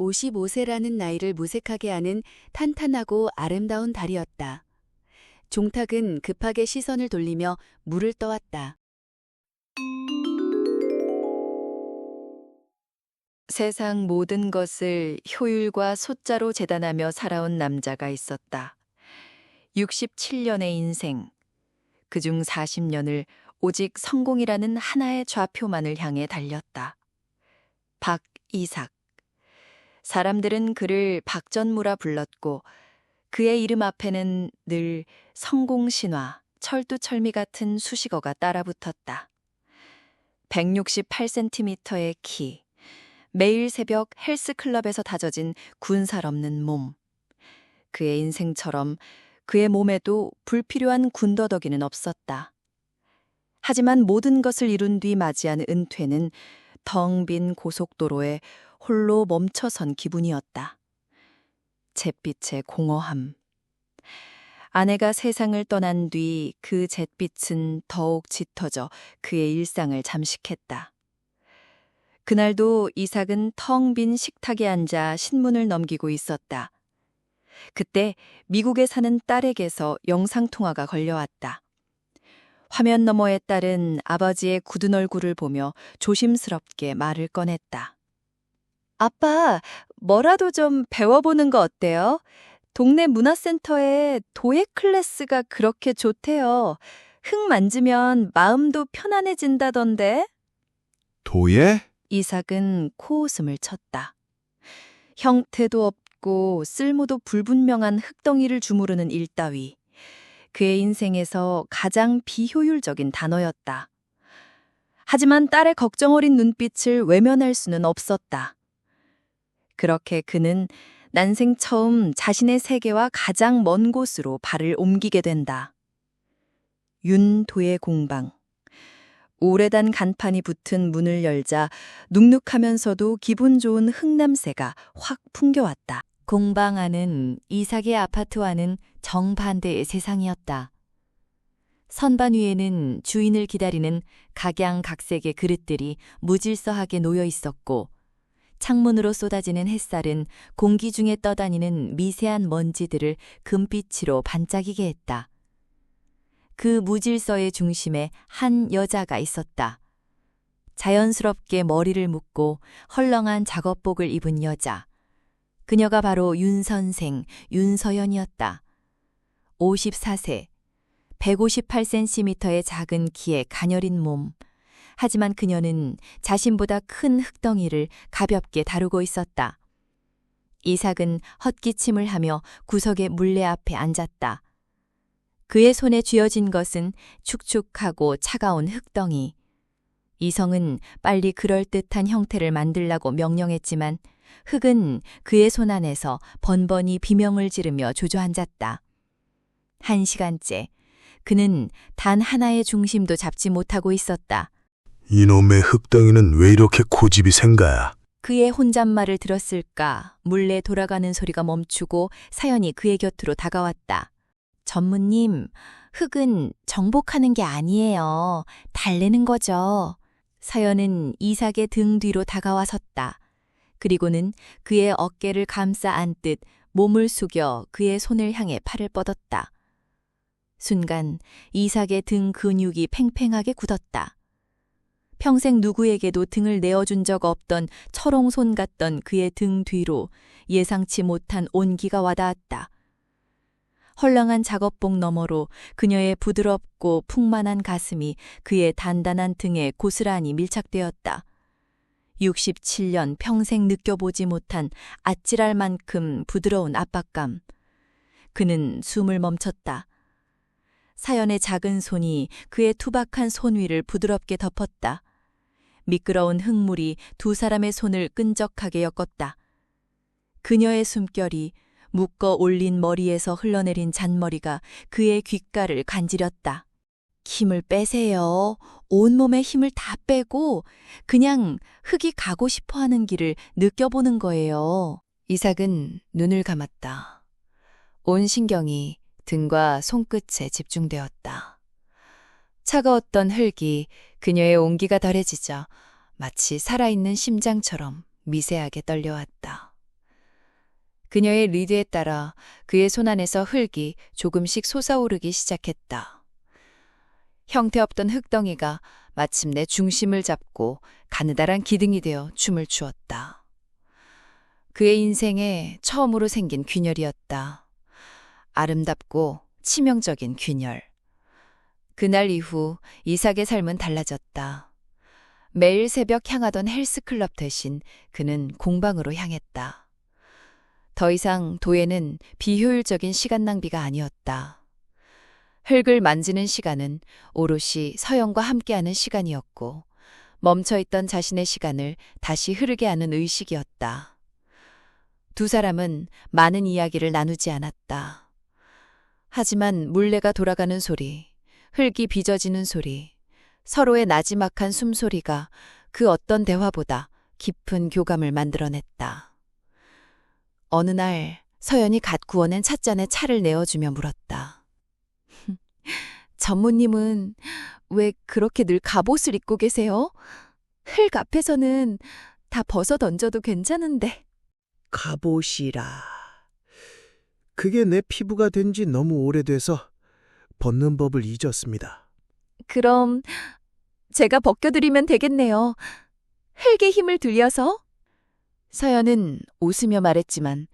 55세라는 나이를 무색하게 하는 탄탄하고 아름다운 달이었다. 종탁은 급하게 시선을 돌리며 물을 떠왔다. 세상 모든 것을 효율과 숫자로 재단하며 살아온 남자가 있었다. 67년의 인생, 그중 40년을 오직 성공이라는 하나의 좌표만을 향해 달렸다. 박이삭. 사람들은 그를 박전무라 불렀고 그의 이름 앞에는 늘 성공신화, 철두철미 같은 수식어가 따라붙었다. 168cm의 키, 매일 새벽 헬스클럽에서 다져진 군살 없는 몸. 그의 인생처럼 그의 몸에도 불필요한 군더더기는 없었다. 하지만 모든 것을 이룬 뒤 맞이한 은퇴는 텅 빈 고속도로에 홀로 멈춰선 기분이었다. 잿빛의 공허함. 아내가 세상을 떠난 뒤 그 잿빛은 더욱 짙어져 그의 일상을 잠식했다. 그날도 이삭은 텅 빈 식탁에 앉아 신문을 넘기고 있었다. 그때 미국에 사는 딸에게서 영상통화가 걸려왔다. 화면 너머의 딸은 아버지의 굳은 얼굴을 보며 조심스럽게 말을 꺼냈다. 아빠, 뭐라도 좀 배워보는 거 어때요? 동네 문화센터에 도예 클래스가 그렇게 좋대요. 흙 만지면 마음도 편안해진다던데. 도예? 이삭은 코웃음을 쳤다. 형태도 없고 쓸모도 불분명한 흙덩이를 주무르는 일 따위. 그의 인생에서 가장 비효율적인 단어였다. 하지만 딸의 걱정 어린 눈빛을 외면할 수는 없었다. 그렇게 그는 난생 처음 자신의 세계와 가장 먼 곳으로 발을 옮기게 된다. 윤도예 공방. 오래단 간판이 붙은 문을 열자 눅눅하면서도 기분 좋은 흙냄새가 확 풍겨왔다. 공방 안은 이삭의 아파트와는 정반대의 세상이었다. 선반 위에는 주인을 기다리는 각양각색의 그릇들이 무질서하게 놓여 있었고, 창문으로 쏟아지는 햇살은 공기 중에 떠다니는 미세한 먼지들을 금빛으로 반짝이게 했다. 그 무질서의 중심에 한 여자가 있었다. 자연스럽게 머리를 묶고 헐렁한 작업복을 입은 여자. 그녀가 바로 윤 선생, 윤서연이었다. 54세, 158cm의 작은 키에 가녀린 몸. 하지만 그녀는 자신보다 큰 흙덩이를 가볍게 다루고 있었다. 이삭은 헛기침을 하며 구석의 물레 앞에 앉았다. 그의 손에 쥐어진 것은 축축하고 차가운 흙덩이. 이성은 빨리 그럴듯한 형태를 만들라고 명령했지만 흙은 그의 손 안에서 번번이 비명을 지르며 주저앉았다. 1시간째 그는 단 하나의 중심도 잡지 못하고 있었다. 이놈의 흙덩이는 왜 이렇게 고집이 생가야? 그의 혼잣말을 들었을까 물레 돌아가는 소리가 멈추고 사연이 그의 곁으로 다가왔다. 전무님, 흙은 정복하는 게 아니에요. 달래는 거죠. 사연은 이삭의 등 뒤로 다가와 섰다. 그리고는 그의 어깨를 감싸 안듯 몸을 숙여 그의 손을 향해 팔을 뻗었다. 순간 이삭의 등 근육이 팽팽하게 굳었다. 평생 누구에게도 등을 내어준 적 없던 철옹손 같던 그의 등 뒤로 예상치 못한 온기가 와닿았다. 헐렁한 작업복 너머로 그녀의 부드럽고 풍만한 가슴이 그의 단단한 등에 고스란히 밀착되었다. 67년 평생 느껴보지 못한 아찔할 만큼 부드러운 압박감. 그는 숨을 멈췄다. 사연의 작은 손이 그의 투박한 손 위를 부드럽게 덮었다. 미끄러운 흙물이 두 사람의 손을 끈적하게 엮었다. 그녀의 숨결이 묶어 올린 머리에서 흘러내린 잔머리가 그의 귓가를 간지렸다. 힘을 빼세요. 온몸에 힘을 다 빼고 그냥 흙이 가고 싶어 하는 길을 느껴보는 거예요. 이삭은 눈을 감았다. 온 신경이 등과 손끝에 집중되었다. 차가웠던 흙이 그녀의 온기가 덜해지자 마치 살아있는 심장처럼 미세하게 떨려왔다. 그녀의 리드에 따라 그의 손 안에서 흙이 조금씩 솟아오르기 시작했다. 형태없던 흙덩이가 마침내 중심을 잡고 가느다란 기둥이 되어 춤을 추었다. 그의 인생에 처음으로 생긴 균열이었다. 아름답고 치명적인 균열. 그날 이후 이삭의 삶은 달라졌다. 매일 새벽 향하던 헬스클럽 대신 그는 공방으로 향했다. 더 이상 도예는 비효율적인 시간 낭비가 아니었다. 흙을 만지는 시간은 오롯이 서연과 함께하는 시간이었고 멈춰있던 자신의 시간을 다시 흐르게 하는 의식이었다. 두 사람은 많은 이야기를 나누지 않았다. 하지만 물레가 돌아가는 소리, 흙이 빚어지는 소리, 서로의 나지막한 숨소리가 그 어떤 대화보다 깊은 교감을 만들어냈다. 어느 날 서연이 갓 구워낸 찻잔에 차를 내어주며 물었다. 전무님은 왜 그렇게 늘 갑옷을 입고 계세요? 흙 앞에서는 다 벗어 던져도 괜찮은데. 갑옷이라. 그게 내 피부가 된 지 너무 오래돼서 벗는 법을 잊었습니다. 그럼 제가 벗겨드리면 되겠네요. 흙의 힘을 들여서? 서연은 웃으며 말했지만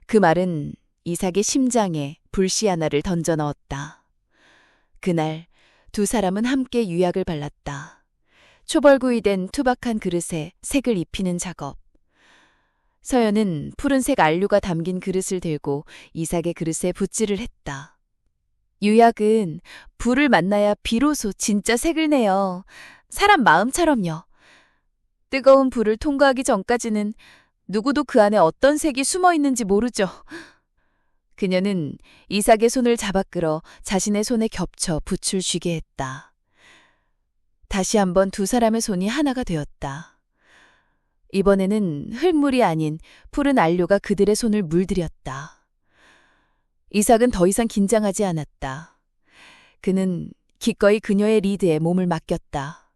그 말은 이삭의 심장에 불씨 하나를 던져 넣었다. 그날 두 사람은 함께 유약을 발랐다. 초벌구이 된 투박한 그릇에 색을 입히는 작업. 서연은 푸른색 안료가 담긴 그릇을 들고 이삭의 그릇에 붓질을 했다. 유약은 불을 만나야 비로소 진짜 색을 내요. 사람 마음처럼요. 뜨거운 불을 통과하기 전까지는 누구도 그 안에 어떤 색이 숨어 있는지 모르죠. 그녀는 이삭의 손을 잡아 끌어 자신의 손에 겹쳐 붓을 쥐게 했다. 다시 한번 두 사람의 손이 하나가 되었다. 이번에는 흙물이 아닌 푸른 안료가 그들의 손을 물들였다. 이삭은 더 이상 긴장하지 않았다. 그는 기꺼이 그녀의 리드에 몸을 맡겼다.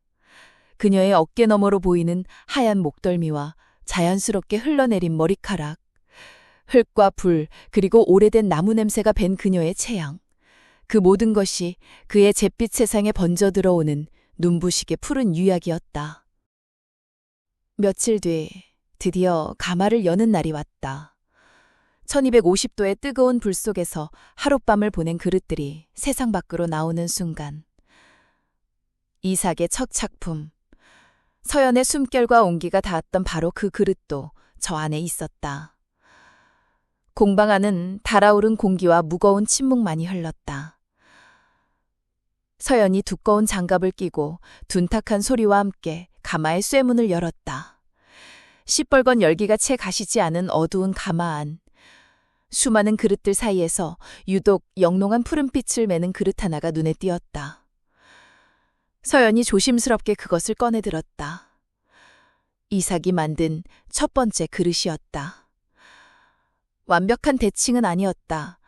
그녀의 어깨 너머로 보이는 하얀 목덜미와 자연스럽게 흘러내린 머리카락, 흙과 불 그리고 오래된 나무 냄새가 밴 그녀의 체형. 그 모든 것이 그의 잿빛 세상에 번져 들어오는 눈부시게 푸른 유약이었다. 며칠 뒤 드디어 가마를 여는 날이 왔다. 1250도의 뜨거운 불 속에서 하룻밤을 보낸 그릇들이 세상 밖으로 나오는 순간. 이삭의 첫 작품, 서연의 숨결과 온기가 닿았던 바로 그 그릇도 저 안에 있었다. 공방 안은 달아오른 공기와 무거운 침묵만이 흘렀다. 서연이 두꺼운 장갑을 끼고 둔탁한 소리와 함께 가마의 쇠문을 열었다. 시뻘건 열기가 채 가시지 않은 어두운 가마 안. 수많은 그릇들 사이에서 유독 영롱한 푸른빛을 매는 그릇 하나가 눈에 띄었다. 서연이 조심스럽게 그것을 꺼내 들었다. 이삭이 만든 첫 번째 그릇이었다. 완벽한 대칭은 아니었다.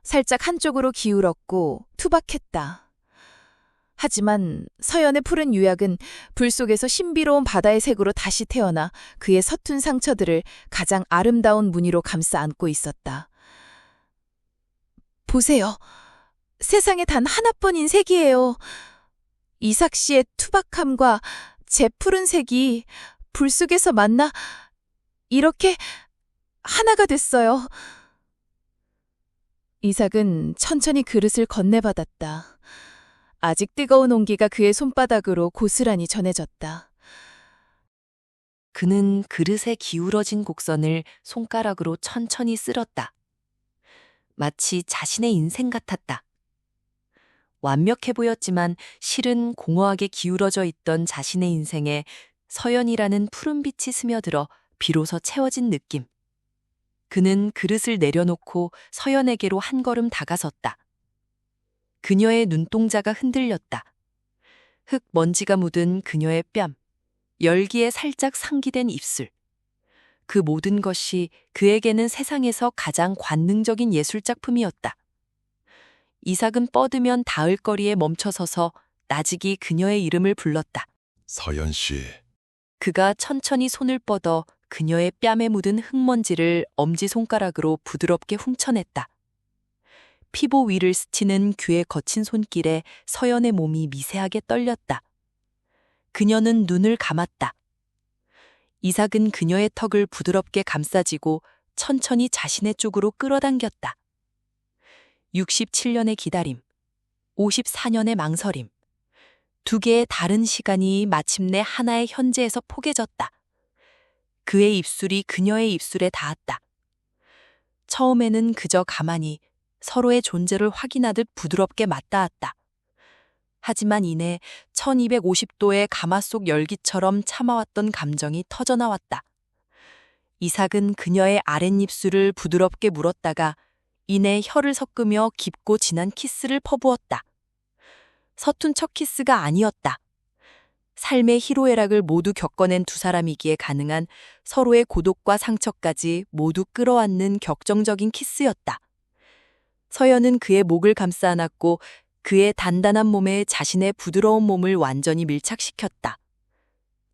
살짝 한쪽으로 기울었고 투박했다. 하지만 서연의 푸른 유약은 불 속에서 신비로운 바다의 색으로 다시 태어나 그의 서툰 상처들을 가장 아름다운 무늬로 감싸 안고 있었다. 보세요. 세상에 단 하나뿐인 색이에요. 이삭 씨의 투박함과 제 푸른 색이 불 속에서 만나 이렇게 하나가 됐어요. 이삭은 천천히 그릇을 건네받았다. 아직 뜨거운 온기가 그의 손바닥으로 고스란히 전해졌다. 그는 그릇에 기울어진 곡선을 손가락으로 천천히 쓸었다. 마치 자신의 인생 같았다. 완벽해 보였지만 실은 공허하게 기울어져 있던 자신의 인생에 서연이라는 푸른빛이 스며들어 비로소 채워진 느낌. 그는 그릇을 내려놓고 서연에게로 한 걸음 다가섰다. 그녀의 눈동자가 흔들렸다. 흙 먼지가 묻은 그녀의 뺨, 열기에 살짝 상기된 입술. 그 모든 것이 그에게는 세상에서 가장 관능적인 예술작품이었다. 이삭은 뻗으면 닿을 거리에 멈춰서서 나직이 그녀의 이름을 불렀다. 서연 씨. 그가 천천히 손을 뻗어 그녀의 뺨에 묻은 흙먼지를 엄지손가락으로 부드럽게 훔쳐냈다. 피부 위를 스치는 귀의 거친 손길에 서연의 몸이 미세하게 떨렸다. 그녀는 눈을 감았다. 이삭은 그녀의 턱을 부드럽게 감싸지고 천천히 자신의 쪽으로 끌어당겼다. 67년의 기다림, 54년의 망설임. 두 개의 다른 시간이 마침내 하나의 현재에서 포개졌다. 그의 입술이 그녀의 입술에 닿았다. 처음에는 그저 가만히 서로의 존재를 확인하듯 부드럽게 맞닿았다. 하지만 이내 1250도의 가마속 열기처럼 참아왔던 감정이 터져나왔다. 이삭은 그녀의 아랫입술을 부드럽게 물었다가 이내 혀를 섞으며 깊고 진한 키스를 퍼부었다. 서툰 첫 키스가 아니었다. 삶의 희로애락을 모두 겪어낸 두 사람이기에 가능한 서로의 고독과 상처까지 모두 끌어안는 격정적인 키스였다. 서연은 그의 목을 감싸 안았고 그의 단단한 몸에 자신의 부드러운 몸을 완전히 밀착시켰다.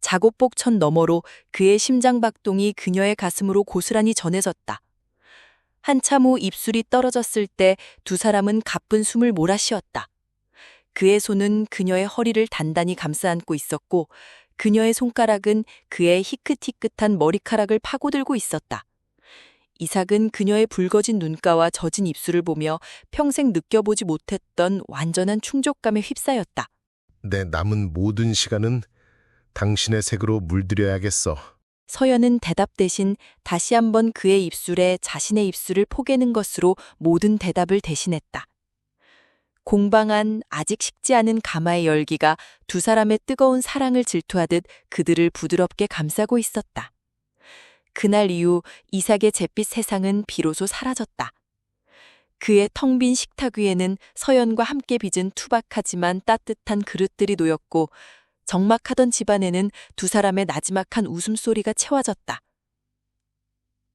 작업복천 너머로 그의 심장박동이 그녀의 가슴으로 고스란히 전해졌다. 한참 후 입술이 떨어졌을 때 두 사람은 가쁜 숨을 몰아쉬었다. 그의 손은 그녀의 허리를 단단히 감싸 안고 있었고 그녀의 손가락은 그의 희끗희끗한 머리카락을 파고들고 있었다. 이삭은 그녀의 붉어진 눈가와 젖은 입술을 보며 평생 느껴보지 못했던 완전한 충족감에 휩싸였다. 내 남은 모든 시간은 당신의 색으로 물들여야겠어. 서연은 대답 대신 다시 한번 그의 입술에 자신의 입술을 포개는 것으로 모든 대답을 대신했다. 공방 안 아직 식지 않은 가마의 열기가 두 사람의 뜨거운 사랑을 질투하듯 그들을 부드럽게 감싸고 있었다. 그날 이후 이삭의 잿빛 세상은 비로소 사라졌다. 그의 텅 빈 식탁 위에는 서연과 함께 빚은 투박하지만 따뜻한 그릇들이 놓였고 적막하던 집안에는 두 사람의 나지막한 웃음소리가 채워졌다.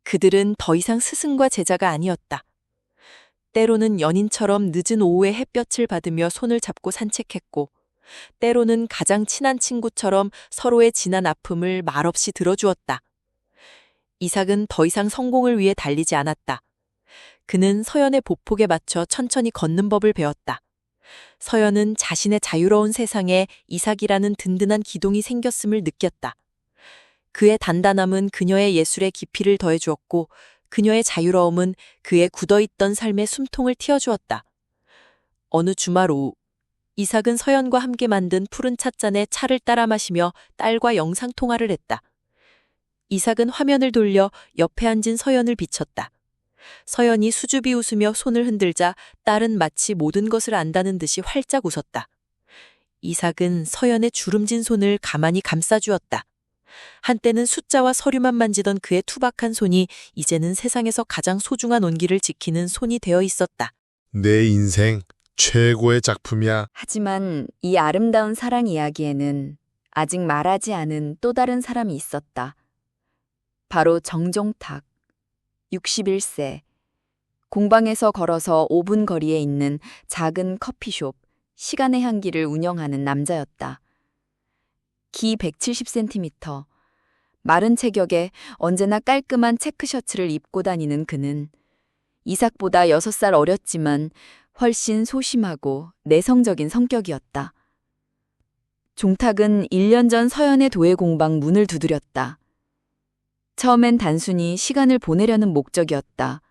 그들은 더 이상 스승과 제자가 아니었다. 때로는 연인처럼 늦은 오후에 햇볕을 받으며 손을 잡고 산책했고 때로는 가장 친한 친구처럼 서로의 지난 아픔을 말없이 들어주었다. 이삭은 더 이상 성공을 위해 달리지 않았다. 그는 서연의 보폭에 맞춰 천천히 걷는 법을 배웠다. 서연은 자신의 자유로운 세상에 이삭이라는 든든한 기둥이 생겼음을 느꼈다. 그의 단단함은 그녀의 예술의 깊이를 더해주었고 그녀의 자유로움은 그의 굳어있던 삶의 숨통을 틔워주었다. 어느 주말 오후 이삭은 서연과 함께 만든 푸른 찻잔에 차를 따라 마시며 딸과 영상통화를 했다. 이삭은 화면을 돌려 옆에 앉은 서연을 비췄다. 서연이 수줍이 웃으며 손을 흔들자 딸은 마치 모든 것을 안다는 듯이 활짝 웃었다. 이삭은 서연의 주름진 손을 가만히 감싸주었다. 한때는 숫자와 서류만 만지던 그의 투박한 손이 이제는 세상에서 가장 소중한 온기를 지키는 손이 되어 있었다. 내 인생 최고의 작품이야. 하지만 이 아름다운 사랑 이야기에는 아직 말하지 않은 또 다른 사람이 있었다. 바로 정종탁, 61세. 공방에서 걸어서 5분 거리에 있는 작은 커피숍, 시간의 향기를 운영하는 남자였다. 키 170cm, 마른 체격에 언제나 깔끔한 체크셔츠를 입고 다니는 그는 이삭보다 6살 어렸지만 훨씬 소심하고 내성적인 성격이었다. 종탁은 1년 전 서연의 도예 공방 문을 두드렸다. 처음엔 단순히 시간을 보내려는 목적이었다.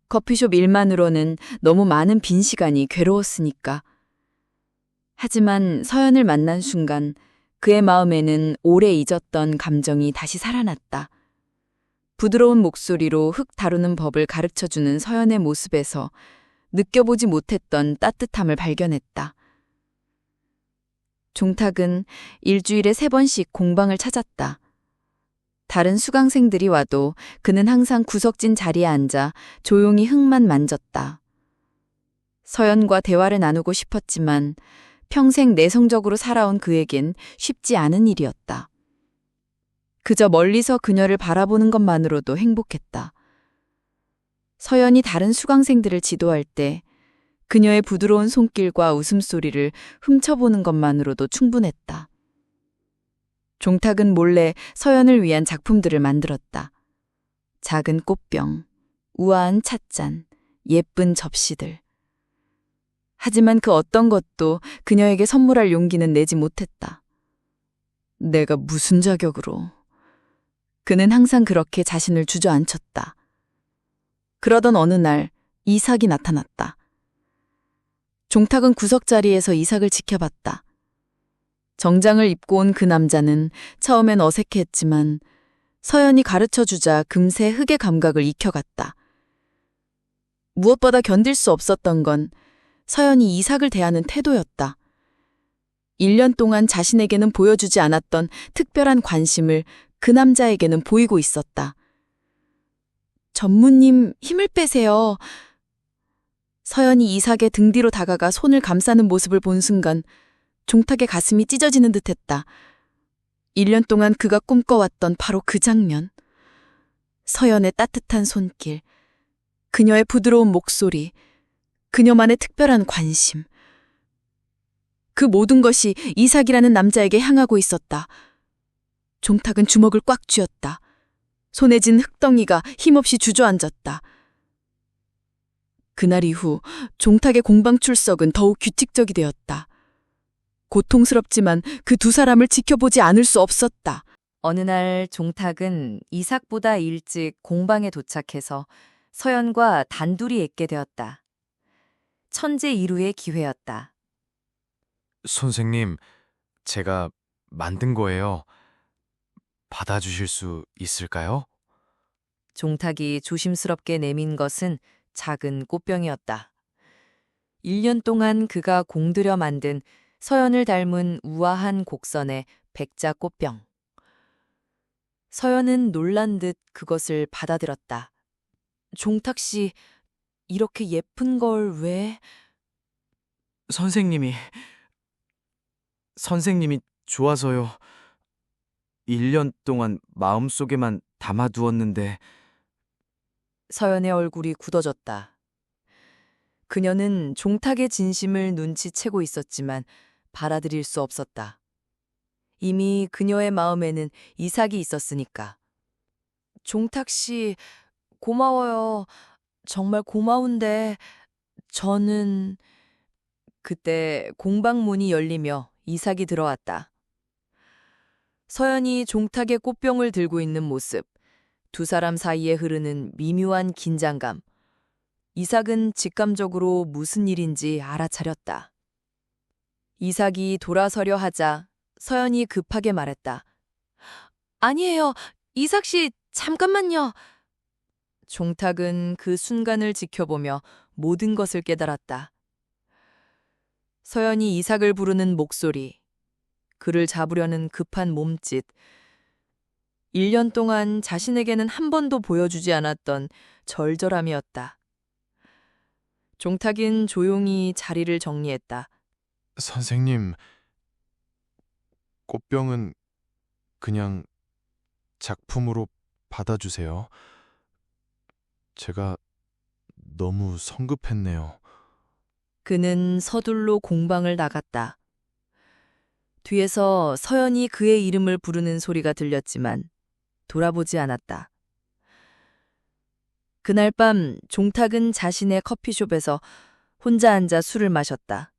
커피숍 일만으로는 너무 많은 빈 시간이 괴로웠으니까. 하지만 서연을 만난 순간 그의 마음에는 오래 잊었던 감정이 다시 살아났다. 부드러운 목소리로 흙 다루는 법을 가르쳐주는 서연의 모습에서 느껴보지 못했던 따뜻함을 발견했다. 종탁은 일주일에 3번씩 공방을 찾았다. 다른 수강생들이 와도 그는 항상 구석진 자리에 앉아 조용히 흙만 만졌다. 서연과 대화를 나누고 싶었지만 평생 내성적으로 살아온 그에겐 쉽지 않은 일이었다. 그저 멀리서 그녀를 바라보는 것만으로도 행복했다. 서연이 다른 수강생들을 지도할 때 그녀의 부드러운 손길과 웃음소리를 훔쳐보는 것만으로도 충분했다. 종탁은 몰래 서연을 위한 작품들을 만들었다. 작은 꽃병, 우아한 찻잔, 예쁜 접시들. 하지만 그 어떤 것도 그녀에게 선물할 용기는 내지 못했다. 내가 무슨 자격으로. 그는 항상 그렇게 자신을 주저앉혔다. 그러던 어느 날 이삭이 나타났다. 종탁은 구석자리에서 이삭을 지켜봤다. 정장을 입고 온 그 남자는 처음엔 어색해했지만 서연이 가르쳐주자 금세 흑의 감각을 익혀갔다. 무엇보다 견딜 수 없었던 건 서연이 이삭을 대하는 태도였다. 1년 동안 자신에게는 보여주지 않았던 특별한 관심을 그 남자에게는 보이고 있었다. 전무님, 힘을 빼세요. 서연이 이삭의 등 뒤로 다가가 손을 감싸는 모습을 본 순간 종탁의 가슴이 찢어지는 듯했다. 1년 동안 그가 꿈꿔왔던 바로 그 장면. 서연의 따뜻한 손길, 그녀의 부드러운 목소리, 그녀만의 특별한 관심. 그 모든 것이 이삭이라는 남자에게 향하고 있었다. 종탁은 주먹을 꽉 쥐었다. 손에 쥔 흙덩이가 힘없이 주저앉았다. 그날 이후 종탁의 공방 출석은 더욱 규칙적이 되었다. 고통스럽지만 그 두 사람을 지켜보지 않을 수 없었다. 어느 날 종탁은 이삭보다 일찍 공방에 도착해서 서연과 단둘이 있게 되었다. 천재 이루의 기회였다. 선생님, 제가 만든 거예요. 받아주실 수 있을까요? 종탁이 조심스럽게 내민 것은 작은 꽃병이었다. 1년 동안 그가 공들여 만든 서연을 닮은 우아한 곡선의 백자 꽃병. 서연은 놀란 듯 그것을 받아들었다. 종탁 씨, 이렇게 예쁜 걸 왜? 선생님이 좋아서요. 1년 동안 마음속에만 담아두었는데 서연의 얼굴이 굳어졌다. 그녀는 종탁의 진심을 눈치채고 있었지만 받아들일 수 없었다. 이미 그녀의 마음에는 이삭이 있었으니까. 종탁 씨, 고마워요. 정말 고마운데 저는... 그때 공방 문이 열리며 이삭이 들어왔다. 서연이 종탁의 꽃병을 들고 있는 모습, 두 사람 사이에 흐르는 미묘한 긴장감. 이삭은 직감적으로 무슨 일인지 알아차렸다. 이삭이 돌아서려 하자 서연이 급하게 말했다. 아니에요. 이삭 씨, 잠깐만요. 종탁은 그 순간을 지켜보며 모든 것을 깨달았다. 서연이 이삭을 부르는 목소리, 그를 잡으려는 급한 몸짓, 1년 동안 자신에게는 한 번도 보여주지 않았던 절절함이었다. 종탁은 조용히 자리를 정리했다. 선생님, 꽃병은 그냥 작품으로 받아주세요. 제가 너무 성급했네요. 그는 서둘러 공방을 나갔다. 뒤에서 서연이 그의 이름을 부르는 소리가 들렸지만 돌아보지 않았다. 그날 밤 종탁은 자신의 커피숍에서 혼자 앉아 술을 마셨다.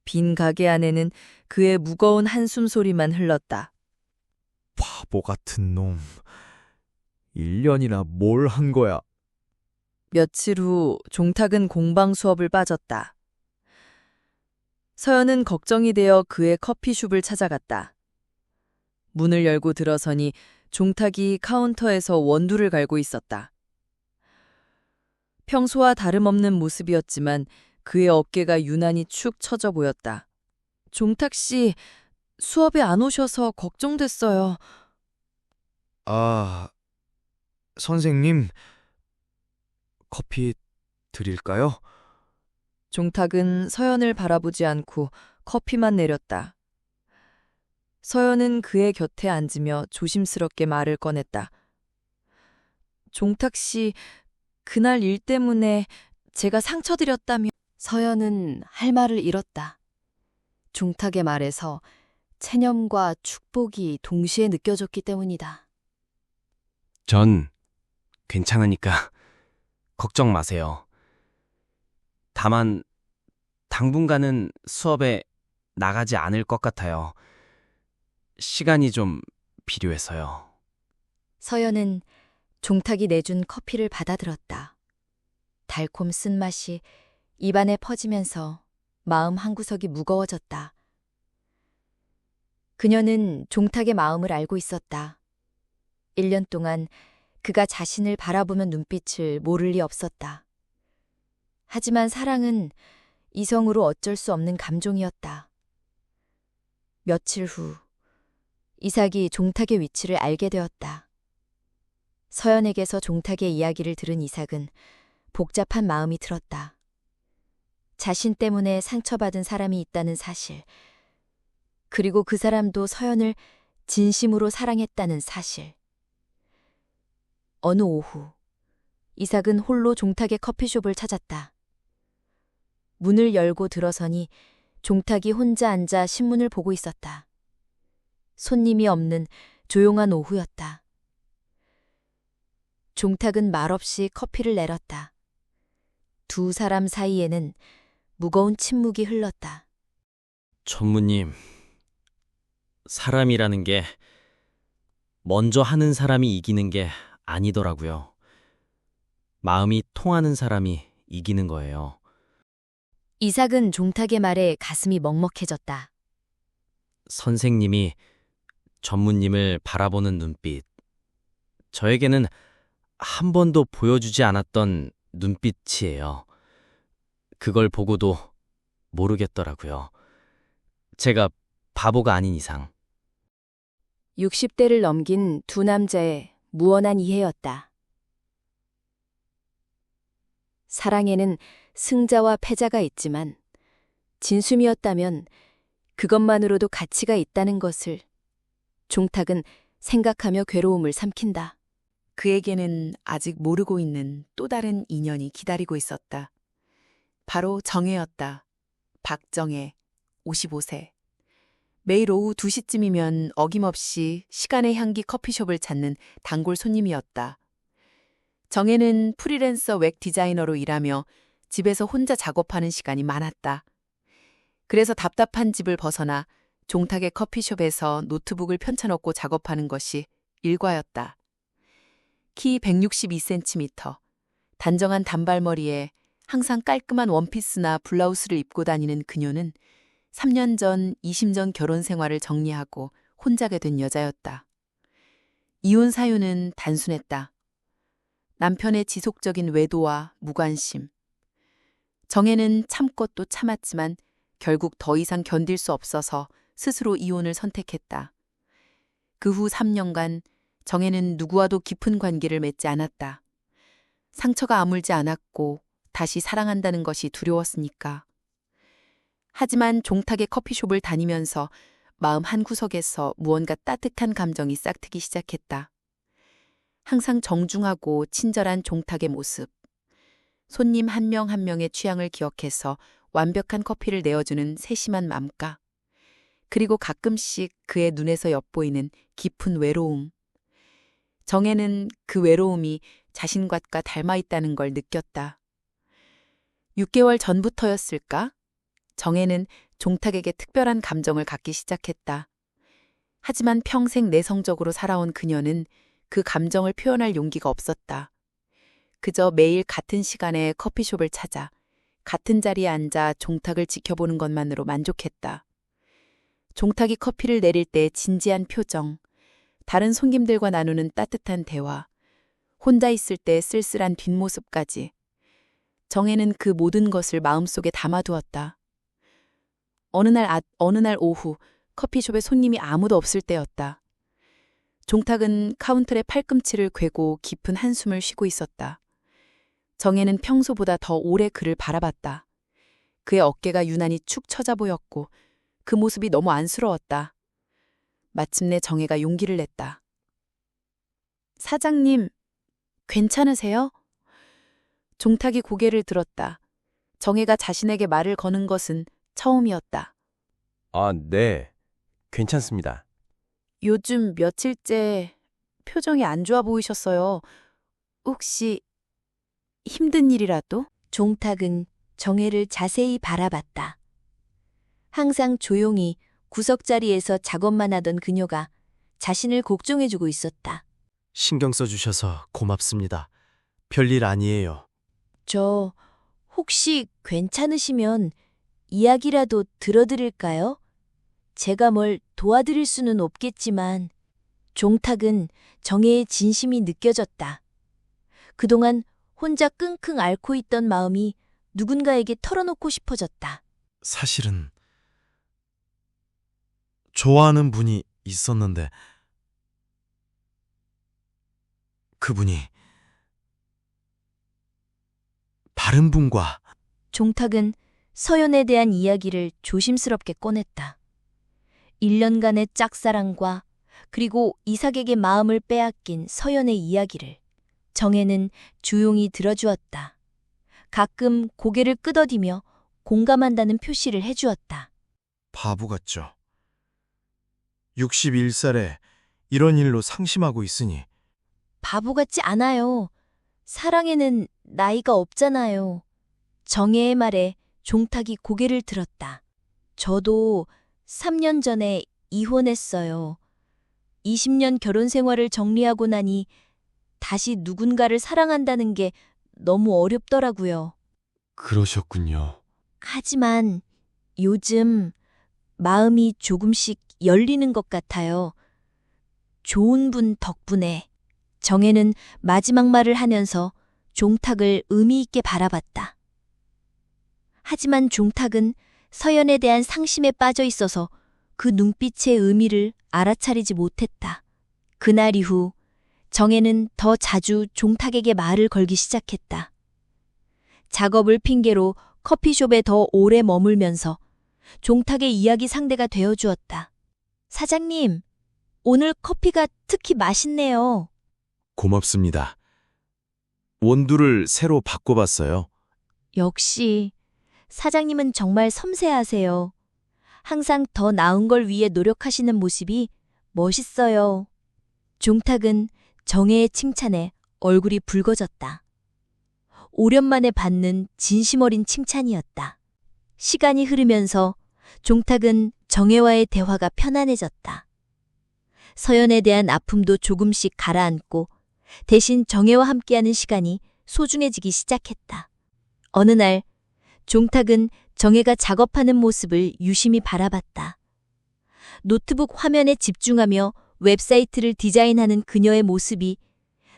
빈 가게 안에는 그의 무거운 한숨 소리만 흘렀다. 바보 같은 놈. 1년이나 뭘 한 거야. 며칠 후 종탁은 공방 수업을 빠졌다. 서연은 걱정이 되어 그의 커피숍을 찾아갔다. 문을 열고 들어서니 종탁이 카운터에서 원두를 갈고 있었다. 평소와 다름없는 모습이었지만 그의 어깨가 유난히 축 처져 보였다. 종탁 씨, 수업에 안 오셔서 걱정됐어요. 아, 선생님, 커피 드릴까요? 종탁은 서연을 바라보지 않고 커피만 내렸다. 서연은 그의 곁에 앉으며 조심스럽게 말을 꺼냈다. 종탁 씨, 그날 일 때문에 제가 상처드렸다며. 서연은 할 말을 잃었다. 종탁의 말에서 체념과 축복이 동시에 느껴졌기 때문이다. 전 괜찮으니까 걱정 마세요. 다만 당분간은 수업에 나가지 않을 것 같아요. 시간이 좀 필요해서요. 서연은 종탁이 내준 커피를 받아들었다. 달콤 쓴맛이 입안에 퍼지면서 마음 한구석이 무거워졌다. 그녀는 종탁의 마음을 알고 있었다. 1년 동안 그가 자신을 바라보는 눈빛을 모를 리 없었다. 하지만 사랑은 이성으로 어쩔 수 없는 감정이었다. 며칠 후 이삭이 종탁의 위치를 알게 되었다. 서연에게서 종탁의 이야기를 들은 이삭은 복잡한 마음이 들었다. 자신 때문에 상처받은 사람이 있다는 사실, 그리고 그 사람도 서연을 진심으로 사랑했다는 사실. 어느 오후, 이삭은 홀로 종탁의 커피숍을 찾았다. 문을 열고 들어서니 종탁이 혼자 앉아 신문을 보고 있었다. 손님이 없는 조용한 오후였다. 종탁은 말없이 커피를 내렸다. 두 사람 사이에는 무거운 침묵이 흘렀다. 전무님, 사람이라는 게 먼저 하는 사람이 이기는 게 아니더라고요. 마음이 통하는 사람이 이기는 거예요. 이삭은 종탁의 말에 가슴이 먹먹해졌다. 선생님이 전무님을 바라보는 눈빛, 저에게는 한 번도 보여주지 않았던 눈빛이에요. 그걸 보고도 모르겠더라고요. 제가 바보가 아닌 이상. 60대를 넘긴 두 남자의 무언한 이해였다. 사랑에는 승자와 패자가 있지만 진심이었다면 그것만으로도 가치가 있다는 것을 종탁은 생각하며 괴로움을 삼킨다. 그에게는 아직 모르고 있는 또 다른 인연이 기다리고 있었다. 바로 정혜였다. 박정혜, 55세. 매일 오후 2시쯤이면 어김없이 시간의 향기 커피숍을 찾는 단골 손님이었다. 정혜는 프리랜서 웹 디자이너로 일하며 집에서 혼자 작업하는 시간이 많았다. 그래서 답답한 집을 벗어나 종탁의 커피숍에서 노트북을 펼쳐놓고 작업하는 것이 일과였다. 키 162cm, 단정한 단발머리에 항상 깔끔한 원피스나 블라우스를 입고 다니는 그녀는 3년 전 20 전 결혼 생활을 정리하고 혼자게 된 여자였다. 이혼 사유는 단순했다. 남편의 지속적인 외도와 무관심. 정혜는 참고 또 참았지만 결국 더 이상 견딜 수 없어서 스스로 이혼을 선택했다. 그 후 3년간 정혜는 누구와도 깊은 관계를 맺지 않았다. 상처가 아물지 않았고 다시 사랑한다는 것이 두려웠으니까. 하지만 종탁의 커피숍을 다니면서 마음 한구석에서 무언가 따뜻한 감정이 싹트기 시작했다. 항상 정중하고 친절한 종탁의 모습. 손님 한 명 한 명의 취향을 기억해서 완벽한 커피를 내어주는 세심한 맘가. 그리고 가끔씩 그의 눈에서 엿보이는 깊은 외로움. 정혜는 그 외로움이 자신과 닮아 있다는 걸 느꼈다. 6개월 전부터였을까? 정혜는 종탁에게 특별한 감정을 갖기 시작했다. 하지만 평생 내성적으로 살아온 그녀는 그 감정을 표현할 용기가 없었다. 그저 매일 같은 시간에 커피숍을 찾아 같은 자리에 앉아 종탁을 지켜보는 것만으로 만족했다. 종탁이 커피를 내릴 때 진지한 표정, 다른 손님들과 나누는 따뜻한 대화, 혼자 있을 때 쓸쓸한 뒷모습까지. 정혜는 그 모든 것을 마음속에 담아두었다. 어느 날 오후 커피숍에 손님이 아무도 없을 때였다. 종탁은 카운터에 팔꿈치를 괴고 깊은 한숨을 쉬고 있었다. 정혜는 평소보다 더 오래 그를 바라봤다. 그의 어깨가 유난히 축 처져 보였고 그 모습이 너무 안쓰러웠다. 마침내 정혜가 용기를 냈다. 사장님, 괜찮으세요? 종탁이 고개를 들었다. 정혜가 자신에게 말을 거는 것은 처음이었다. 아, 네. 괜찮습니다. 요즘 며칠째 표정이 안 좋아 보이셨어요. 혹시 힘든 일이라도? 종탁은 정혜를 자세히 바라봤다. 항상 조용히 구석자리에서 작업만 하던 그녀가 자신을 걱정해주고 있었다. 신경 써주셔서 고맙습니다. 별일 아니에요. 저 혹시 괜찮으시면 이야기라도 들어드릴까요? 제가 뭘 도와드릴 수는 없겠지만 종탁은 정혜의 진심이 느껴졌다. 그동안 혼자 끙끙 앓고 있던 마음이 누군가에게 털어놓고 싶어졌다. 사실은 좋아하는 분이 있었는데 그분이 다른 분과 종탁은 서연에 대한 이야기를 조심스럽게 꺼냈다. 1년간의 짝사랑과 그리고 이삭에게 마음을 빼앗긴 서연의 이야기를 정혜는 조용히 들어주었다. 가끔 고개를 끄덕이며 공감한다는 표시를 해주었다. 바보 같죠. 61살에 이런 일로 상심하고 있으니 바보 같지 않아요. 사랑에는 나이가 없잖아요. 정혜의 말에 종탁이 고개를 들었다. 저도 3년 전에 이혼했어요. 20년 결혼 생활을 정리하고 나니 다시 누군가를 사랑한다는 게 너무 어렵더라고요. 그러셨군요. 하지만 요즘 마음이 조금씩 열리는 것 같아요. 좋은 분 덕분에. 정혜는 마지막 말을 하면서 종탁을 의미 있게 바라봤다. 하지만 종탁은 서연에 대한 상심에 빠져 있어서 그 눈빛의 의미를 알아차리지 못했다. 그날 이후 정혜는 더 자주 종탁에게 말을 걸기 시작했다. 작업을 핑계로 커피숍에 더 오래 머물면서 종탁의 이야기 상대가 되어주었다. 사장님, 오늘 커피가 특히 맛있네요. 고맙습니다. 원두를 새로 바꿔봤어요. 역시 사장님은 정말 섬세하세요. 항상 더 나은 걸 위해 노력하시는 모습이 멋있어요. 종탁은 정혜의 칭찬에 얼굴이 붉어졌다. 오랜만에 받는 진심 어린 칭찬이었다. 시간이 흐르면서 종탁은 정혜와의 대화가 편안해졌다. 서연에 대한 아픔도 조금씩 가라앉고 대신 정혜와 함께하는 시간이 소중해지기 시작했다. 어느 날 종탁은 정혜가 작업하는 모습을 유심히 바라봤다. 노트북 화면에 집중하며 웹사이트를 디자인하는 그녀의 모습이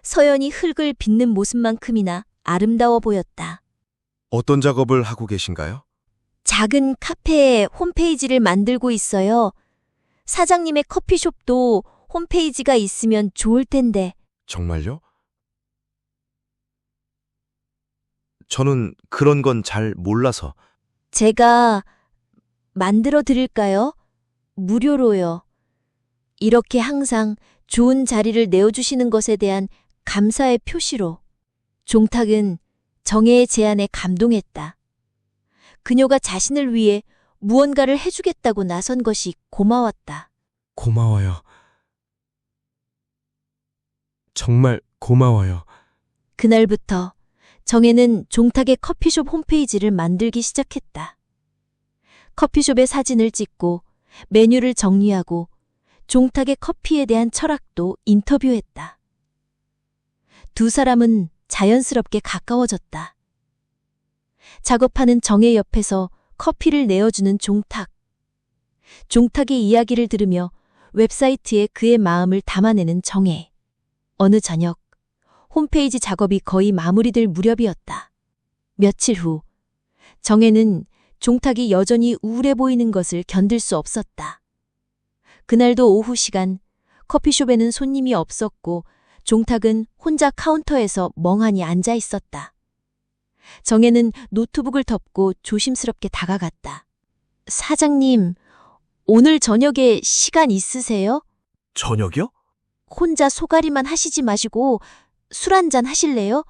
서연이 흙을 빚는 모습만큼이나 아름다워 보였다. 어떤 작업을 하고 계신가요? 작은 카페에 홈페이지를 만들고 있어요. 사장님의 커피숍도 홈페이지가 있으면 좋을 텐데. 정말요? 저는 그런 건 잘 몰라서. 제가 만들어 드릴까요? 무료로요. 이렇게 항상 좋은 자리를 내어주시는 것에 대한 감사의 표시로. 종탁은 정혜의 제안에 감동했다. 그녀가 자신을 위해 무언가를 해주겠다고 나선 것이 고마웠다. 고마워요. 정말 고마워요. 그날부터 정혜는 종탁의 커피숍 홈페이지를 만들기 시작했다. 커피숍의 사진을 찍고 메뉴를 정리하고 종탁의 커피에 대한 철학도 인터뷰했다. 두 사람은 자연스럽게 가까워졌다. 작업하는 정혜 옆에서 커피를 내어주는 종탁. 종탁의 이야기를 들으며 웹사이트에 그의 마음을 담아내는 정혜. 어느 저녁, 홈페이지 작업이 거의 마무리될 무렵이었다. 며칠 후, 정혜는 종탁이 여전히 우울해 보이는 것을 견딜 수 없었다. 그날도 오후 시간, 커피숍에는 손님이 없었고 종탁은 혼자 카운터에서 멍하니 앉아 있었다. 정혜는 노트북을 덮고 조심스럽게 다가갔다. 사장님, 오늘 저녁에 시간 있으세요? 저녁이요? 혼자 소가리만 하시지 마시고 술 한잔 하실래요?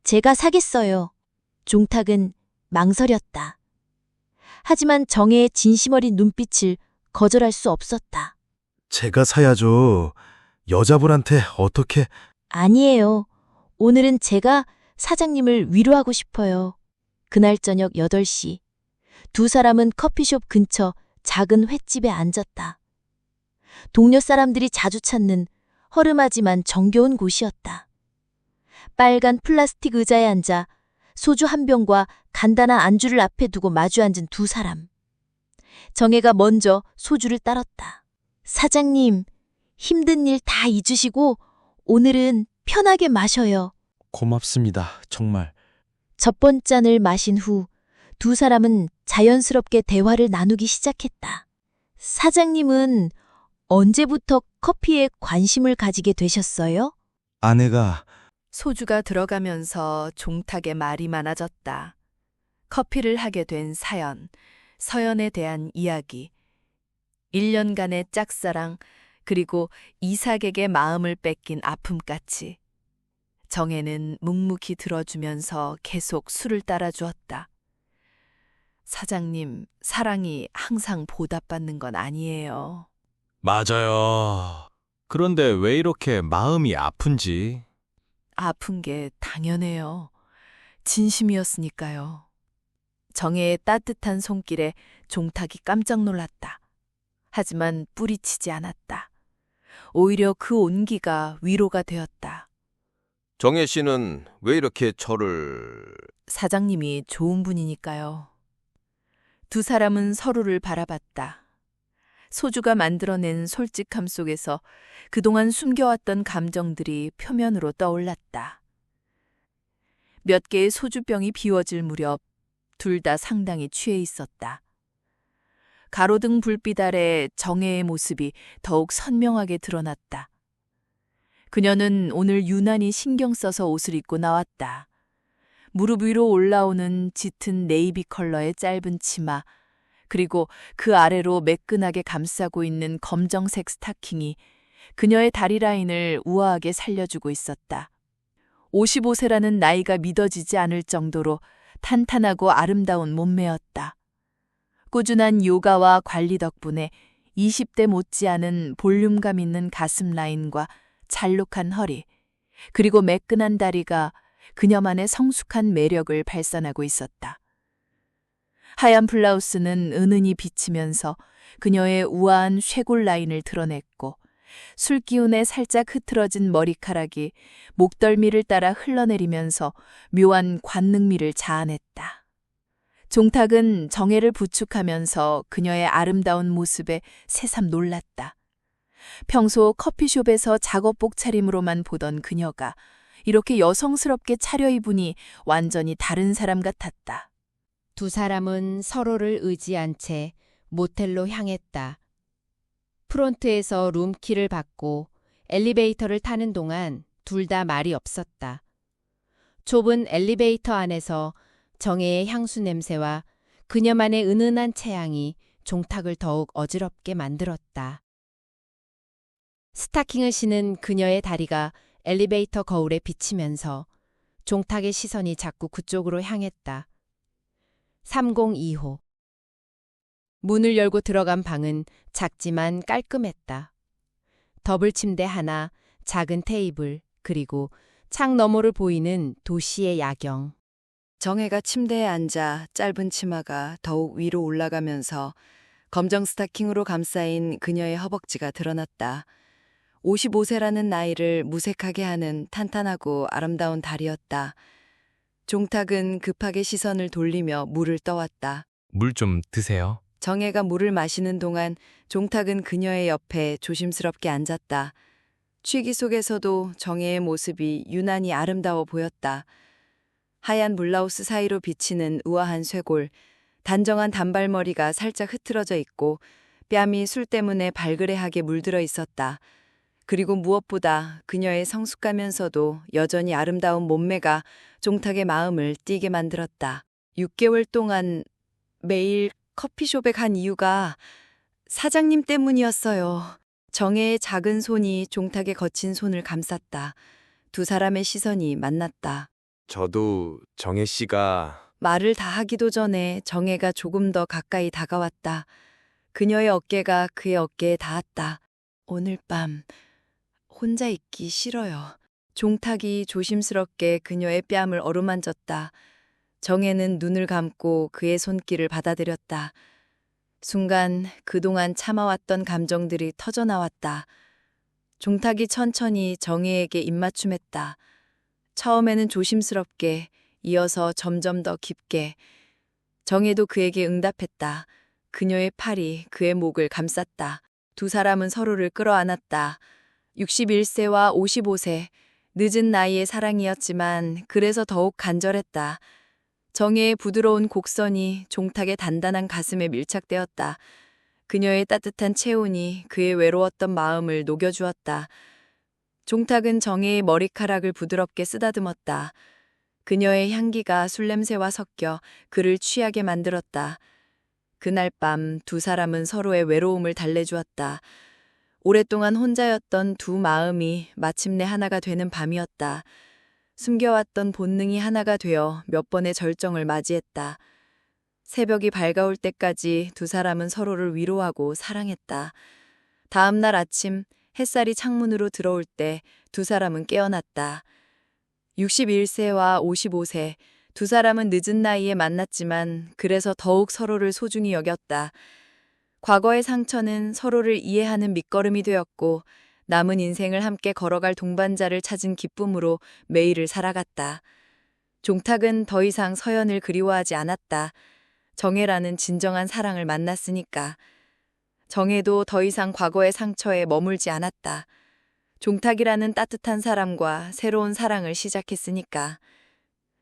제가 사겠어요. 종탁은 망설였다. 하지만 정혜의 진심 어린 눈빛을 거절할 수 없었다. 제가 사야죠. 여자분한테 어떻게... 아니에요. 오늘은 제가 사장님을 위로하고 싶어요. 그날 저녁 8시. 두 사람은 커피숍 근처 작은 횟집에 앉았다. 동료 사람들이 자주 찾는 허름하지만 정겨운 곳이었다. 빨간 플라스틱 의자에 앉아 소주 한 병과 간단한 안주를 앞에 두고 마주 앉은 두 사람. 정혜가 먼저 소주를 따랐다. 사장님, 힘든 일 다 잊으시고 오늘은 편하게 마셔요. 고맙습니다. 정말. 첫 번째 잔을 마신 후 두 사람은 자연스럽게 대화를 나누기 시작했다. 사장님은 언제부터 커피에 관심을 가지게 되셨어요? 아내가 소주가 들어가면서 종탁의 말이 많아졌다. 커피를 하게 된 사연, 서연에 대한 이야기, 1년간의 짝사랑, 그리고 이삭에게 마음을 뺏긴 아픔까지. 정혜는 묵묵히 들어주면서 계속 술을 따라주었다. 사장님, 사랑이 항상 보답받는 건 아니에요. 맞아요. 그런데 왜 이렇게 마음이 아픈지. 아픈 게 당연해요. 진심이었으니까요. 정혜의 따뜻한 손길에 종탁이 깜짝 놀랐다. 하지만 뿌리치지 않았다. 오히려 그 온기가 위로가 되었다. 정혜 씨는 왜 이렇게 저를... 사장님이 좋은 분이니까요. 두 사람은 서로를 바라봤다. 소주가 만들어낸 솔직함 속에서 그동안 숨겨왔던 감정들이 표면으로 떠올랐다. 몇 개의 소주병이 비워질 무렵 둘 다 상당히 취해 있었다. 가로등 불빛 아래 정혜의 모습이 더욱 선명하게 드러났다. 그녀는 오늘 유난히 신경 써서 옷을 입고 나왔다. 무릎 위로 올라오는 짙은 네이비 컬러의 짧은 치마, 그리고 그 아래로 매끈하게 감싸고 있는 검정색 스타킹이 그녀의 다리 라인을 우아하게 살려주고 있었다. 55세라는 나이가 믿어지지 않을 정도로 탄탄하고 아름다운 몸매였다. 꾸준한 요가와 관리 덕분에 20대 못지않은 볼륨감 있는 가슴 라인과 잘록한 허리, 그리고 매끈한 다리가 그녀만의 성숙한 매력을 발산하고 있었다. 하얀 블라우스는 은은히 비치면서 그녀의 우아한 쇄골 라인을 드러냈고 술기운에 살짝 흐트러진 머리카락이 목덜미를 따라 흘러내리면서 묘한 관능미를 자아냈다. 종탁은 정혜를 부축하면서 그녀의 아름다운 모습에 새삼 놀랐다. 평소 커피숍에서 작업복 차림으로만 보던 그녀가 이렇게 여성스럽게 차려입으니 완전히 다른 사람 같았다. 두 사람은 서로를 의지한 채 모텔로 향했다. 프론트에서 룸키를 받고 엘리베이터를 타는 동안 둘 다 말이 없었다. 좁은 엘리베이터 안에서 정혜의 향수 냄새와 그녀만의 은은한 체향이 종탁을 더욱 어지럽게 만들었다. 스타킹을 신은 그녀의 다리가 엘리베이터 거울에 비치면서 종탁의 시선이 자꾸 그쪽으로 향했다. 302호. 문을 열고 들어간 방은 작지만 깔끔했다. 더블 침대 하나, 작은 테이블, 그리고 창 너머를 보이는 도시의 야경. 정혜가 침대에 앉아 짧은 치마가 더욱 위로 올라가면서 검정 스타킹으로 감싸인 그녀의 허벅지가 드러났다. 55세라는 나이를 무색하게 하는 탄탄하고 아름다운 다리였다. 종탁은 급하게 시선을 돌리며 물을 떠왔다. 물 좀 드세요. 정혜가 물을 마시는 동안 종탁은 그녀의 옆에 조심스럽게 앉았다. 취기 속에서도 정혜의 모습이 유난히 아름다워 보였다. 하얀 블라우스 사이로 비치는 우아한 쇄골, 단정한 단발머리가 살짝 흐트러져 있고 뺨이 술 때문에 발그레하게 물들어 있었다. 그리고 무엇보다 그녀의 성숙하면서도 여전히 아름다운 몸매가 종탁의 마음을 뛰게 만들었다. 6개월 동안 매일 커피숍에 간 이유가 사장님 때문이었어요. 정혜의 작은 손이 종탁의 거친 손을 감쌌다. 두 사람의 시선이 만났다. 저도 정혜 씨가... 말을 다 하기도 전에 정혜가 조금 더 가까이 다가왔다. 그녀의 어깨가 그의 어깨에 닿았다. 오늘 밤 혼자 있기 싫어요. 종탁이 조심스럽게 그녀의 뺨을 어루만졌다. 정혜는 눈을 감고 그의 손길을 받아들였다. 순간 그동안 참아왔던 감정들이 터져나왔다. 종탁이 천천히 정혜에게 입맞춤했다. 처음에는 조심스럽게, 이어서 점점 더 깊게. 정혜도 그에게 응답했다. 그녀의 팔이 그의 목을 감쌌다. 두 사람은 서로를 끌어안았다. 61세와 55세, 늦은 나이의 사랑이었지만 그래서 더욱 간절했다. 정혜의 부드러운 곡선이 종탁의 단단한 가슴에 밀착되었다. 그녀의 따뜻한 체온이 그의 외로웠던 마음을 녹여주었다. 종탁은 정혜의 머리카락을 부드럽게 쓰다듬었다. 그녀의 향기가 술냄새와 섞여 그를 취하게 만들었다. 그날 밤 두 사람은 서로의 외로움을 달래주었다. 오랫동안 혼자였던 두 마음이 마침내 하나가 되는 밤이었다. 숨겨왔던 본능이 하나가 되어 몇 번의 절정을 맞이했다. 새벽이 밝아올 때까지 두 사람은 서로를 위로하고 사랑했다. 다음 날 아침 햇살이 창문으로 들어올 때 두 사람은 깨어났다. 61세와 55세, 두 사람은 늦은 나이에 만났지만 그래서 더욱 서로를 소중히 여겼다. 과거의 상처는 서로를 이해하는 밑거름이 되었고 남은 인생을 함께 걸어갈 동반자를 찾은 기쁨으로 매일을 살아갔다. 종탁은 더 이상 서연을 그리워하지 않았다. 정혜라는 진정한 사랑을 만났으니까. 정혜도 더 이상 과거의 상처에 머물지 않았다. 종탁이라는 따뜻한 사람과 새로운 사랑을 시작했으니까.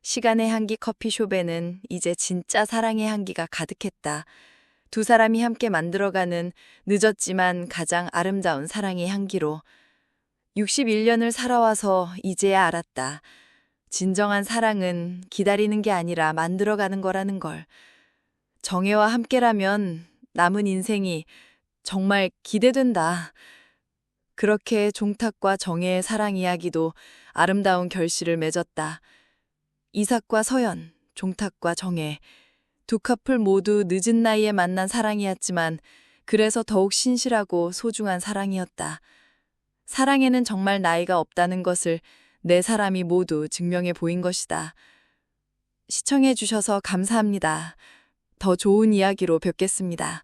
시간의 향기 커피숍에는 이제 진짜 사랑의 향기가 가득했다. 두 사람이 함께 만들어가는 늦었지만 가장 아름다운 사랑의 향기로. 61년을 살아와서 이제야 알았다. 진정한 사랑은 기다리는 게 아니라 만들어가는 거라는 걸. 정혜와 함께라면 남은 인생이 정말 기대된다. 그렇게 종탁과 정혜의 사랑 이야기도 아름다운 결실을 맺었다. 이삭과 서연, 종탁과 정혜. 두 커플 모두 늦은 나이에 만난 사랑이었지만 그래서 더욱 신실하고 소중한 사랑이었다. 사랑에는 정말 나이가 없다는 것을 네 사람이 모두 증명해 보인 것이다. 시청해 주셔서 감사합니다. 더 좋은 이야기로 뵙겠습니다.